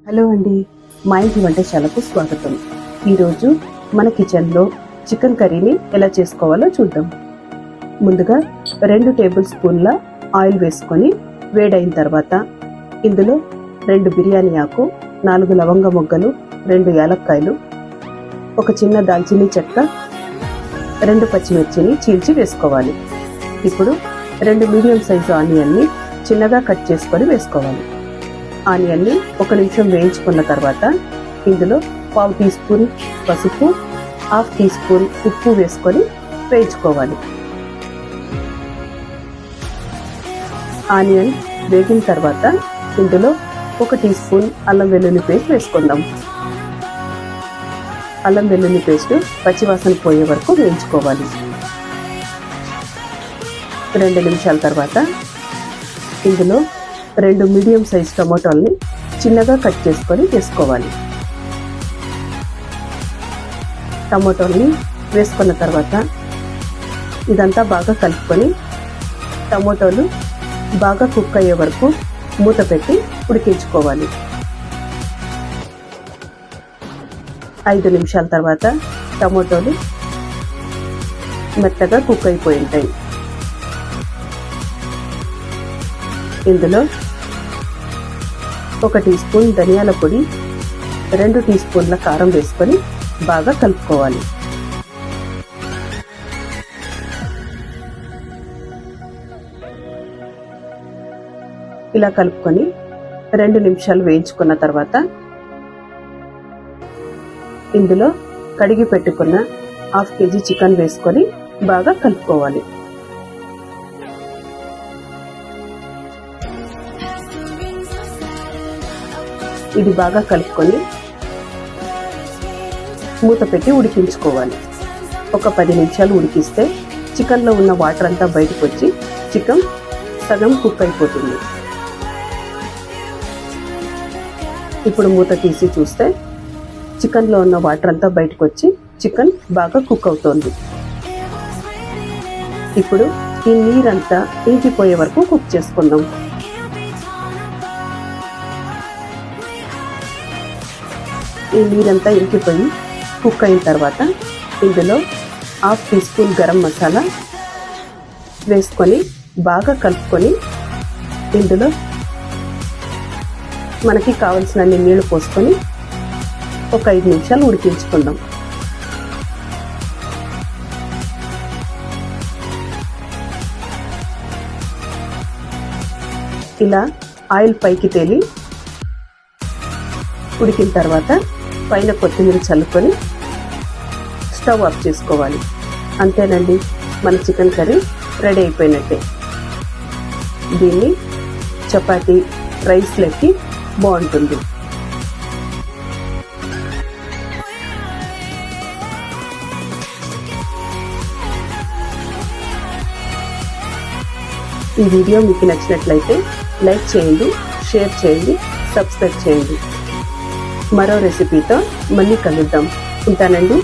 Hello అండి, మా ఇంటి వంటశాలకు స్వాగతం. ఈరోజు మన కిచెన్లో చికెన్ కర్రీని ఎలా చేసుకోవాలో చూద్దాం. ముందుగా 2 టేబుల్ స్పూన్ల ఆయిల్ వేసుకొని వేడైన తర్వాత ఇందులో 2 బిర్యానీ ఆకు, 4 లవంగ మొగ్గలు, 2 యాలక్కాయలు, ఒక చిన్న దాల్చినీ చెక్క, 2 పచ్చిమిర్చిని చీల్చి వేసుకోవాలి. ఇప్పుడు 2 మీడియం సైజు ఆనియన్ని చిన్నగా కట్ చేసుకొని వేసుకోవాలి. ఆనియన్ని 1 నిమిషం వేయించుకున్న తర్వాత ఇందులో 1/2 టీ స్పూన్ పసుపు, 1/2 టీ స్పూన్ ఉప్పు వేసుకొని వేయించుకోవాలి. ఆనియన్ వేగిన తర్వాత ఇందులో 1 టీ స్పూన్ అల్లం వెల్లుల్లి పేస్ట్ వేసుకుందాం. అల్లం వెల్లుల్లి పేస్ట్ పచ్చివాసన పోయే వరకు వేయించుకోవాలి. 2 నిమిషాల తర్వాత ఇందులో 2 మీడియం సైజ్ టమాటాలని చిన్నగా కట్ చేసుకొని వేసుకోవాలి. టమాటాలని వేసుకున్న తర్వాత ఇదంతా బాగా కలుపుకొని టమాటాలు బాగా కుక్ అయ్యే వరకు మూత పెట్టి ఉడికించుకోవాలి. 5 నిమిషాల తర్వాత టమాటాలు మెత్తగా కుక్ అయిపోయి ఉంటాయి. ఇందులో 1 టీ స్పూన్ ధనియాల పొడి, 2 టీ స్పూన్ల కారం వేసుకొని బాగా కలుపుకోవాలి. ఇలా కలుపుకొని 2 నిమిషాలు వేయించుకున్న తర్వాత ఇందులో కడిగి పెట్టుకున్న 1/2 కేజీ చికెన్ వేసుకొని బాగా కలుపుకోవాలి. ఇది బాగా కలుపుకొని మూత పెట్టి ఉడికించుకోవాలి. ఒక 10 నిమిషాలు ఉడికిస్తే చికెన్లో ఉన్న వాటర్ అంతా బయటకు వచ్చి చికెన్ సగం కుక్ అయిపోతుంది. ఇప్పుడు మూత తీసి చూస్తే చికెన్లో ఉన్న వాటర్ అంతా బయటకు వచ్చి చికెన్ బాగా కుక్ అవుతోంది. ఇప్పుడు ఈ నీరంతా ఇంకిపోయే వరకు కుక్ చేసుకుందాం. ఈ నీరంతా ఇంకిపోయి కుక్ అయిన తర్వాత ఇందులో 1/2 టీ స్పూన్ గరం మసాలా వేసుకొని బాగా కలుపుకొని ఇందులో మనకి కావలసినన్ని నీళ్లు పోసుకొని ఒక 5 నిమిషాలు ఉడికించుకుందాం. ఇలా ఆయిల్ పైకి తేలి ఉడికిన తర్వాత పైన కొత్తిమీర చల్లుకొని స్టవ్ ఆఫ్ చేసుకోవాలి. అంతేనండి, మన చికెన్ కర్రీ రెడీ అయిపోయినట్టే. దీన్ని చపాతీ, రైస్లకి బాగుంటుంది. ఈ వీడియో మీకు నచ్చినట్లయితే లైక్ చేయండి, షేర్ చేయండి, సబ్స్క్రైబ్ చేయండి. మరో రెసిపీతో మళ్ళీ కలుద్దాం. ఉంటానండి.